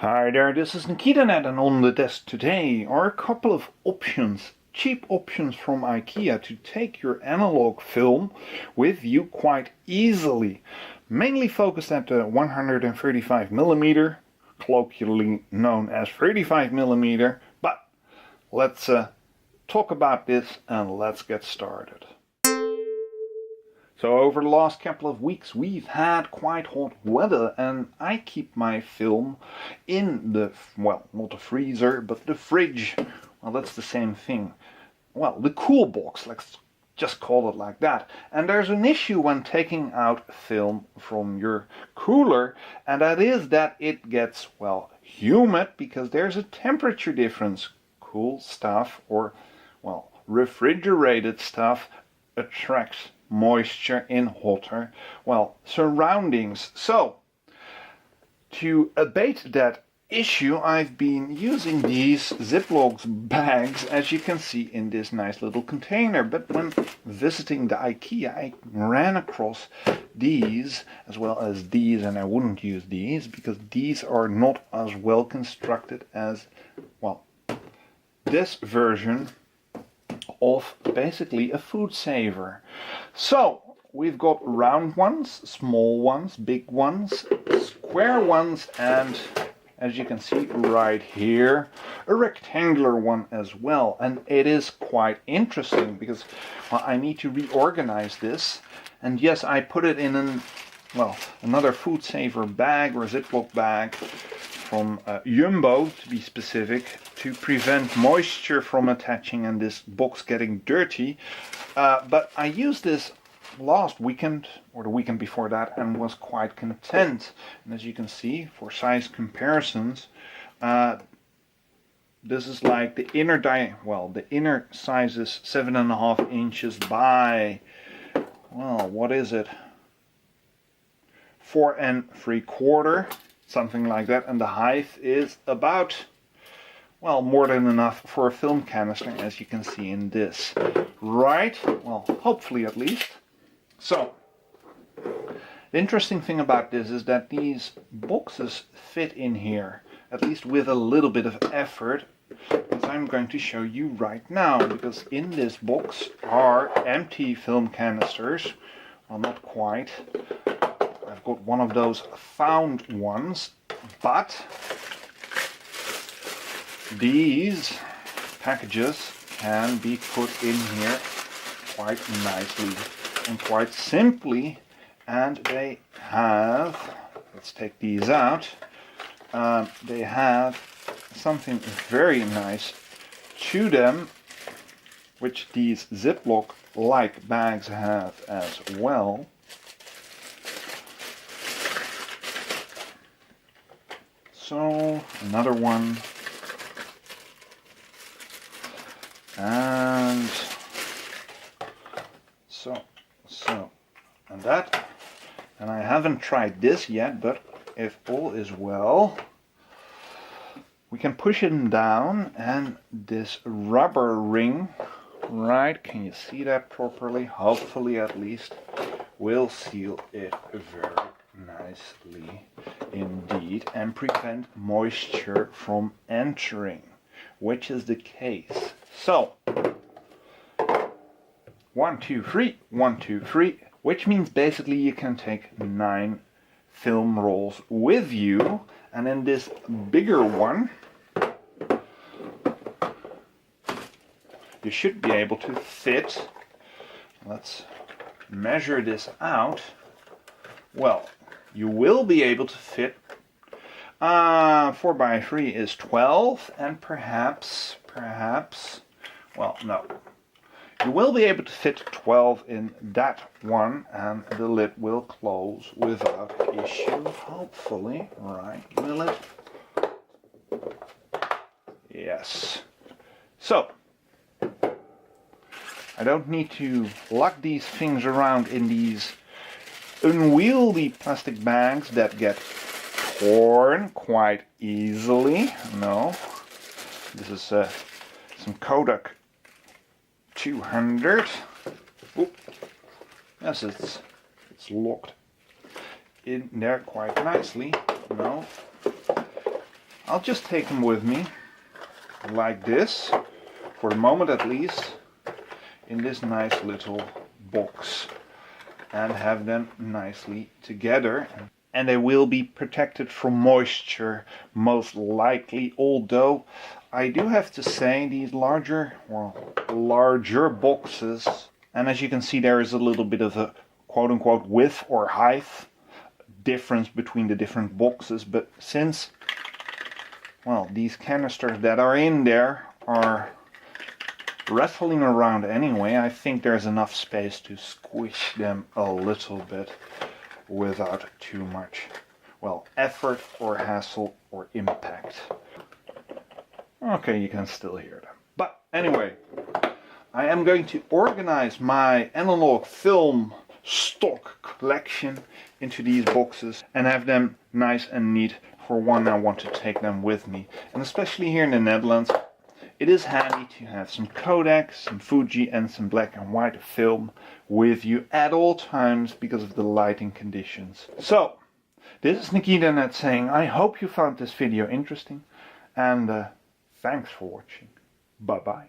Hi there, this is NikitaNet, and on the desk today are a couple of options, cheap options from Ikea to take your analog film with you quite easily. Mainly focused at the 135mm, colloquially known as 35mm, but let's talk about this and let's get started. So over the last couple of weeks we've had quite hot weather, and I keep my film in the, well, not the freezer, but the fridge. Well, that's the same thing. Well, the cool box, let's just call it like that. And there's an issue when taking out film from your cooler, and that is that it gets, well, humid because there's a temperature difference. Cool stuff, or, well, refrigerated stuff attracts moisture in hotter, well, surroundings. So, to abate that issue, I've been using these Ziploc bags, as you can see in this nice little container. But when visiting the Ikea, I ran across these, as well as these, and I wouldn't use these, because these are not as well constructed as, well, this version of basically a food saver. So we've got round ones, small ones, big ones, square ones, and as you can see right here, a rectangular one as well. And it is quite interesting because, well, I need to reorganize this. And yes, I put it in another food saver bag or Ziploc bag from Jumbo, to be specific, to prevent moisture from attaching and this box getting dirty. But I used this last weekend or the weekend before that and was quite content. And as you can see, for size comparisons, this is like the inner the inner size is 7.5 inches by, well, what is it, 4 3/4, something like that, and the height is about, well, more than enough for a film canister, as you can see in this. Right? Well, hopefully at least. So, the interesting thing about this is that these boxes fit in here, at least with a little bit of effort, as I'm going to show you right now, because in this box are empty film canisters. Well, not quite. I've got one of those found ones, but these packages can be put in here quite nicely and quite simply, and they have, let's take these out, they have something very nice to them, which these Ziploc like bags have as well. So another one, and and that, and I haven't tried this yet, but if all is well, we can push it down, and this rubber ring, right, can you see that properly? Hopefully at least, will seal it very nicely indeed and prevent moisture from entering, which is the case. So 1 2 3 1 2 3, which means basically you can take 9 film rolls with you, and in this bigger one you should be able to fit, let's measure this out, well, you will be able to fit 4 by 3 is 12, and perhaps, well, no. You will be able to fit 12 in that one, and the lid will close without issue, hopefully, right? Will it? Yes. So, I don't need to lock these things around in these unwieldy plastic bags that get torn quite easily. No, this is some Kodak 200. Oop. Yes, it's locked in there quite nicely. No, I'll just take them with me, like this, for the moment at least, in this nice little box, and have them nicely together. And they will be protected from moisture, most likely, although I do have to say these larger boxes, and as you can see there is a little bit of a quote-unquote width or height difference between the different boxes, but since, well, these canisters that are in there are rattling around anyway, I think there's enough space to squish them a little bit without too much, well, effort or hassle or impact. Okay, you can still hear them. But anyway, I am going to organize my analog film stock collection into these boxes and have them nice and neat for when I want to take them with me. And especially here in the Netherlands, it is handy to have some Kodak, some Fuji and some black and white film with you at all times because of the lighting conditions. So, this is Nikita Net saying I hope you found this video interesting, and thanks for watching. Bye bye.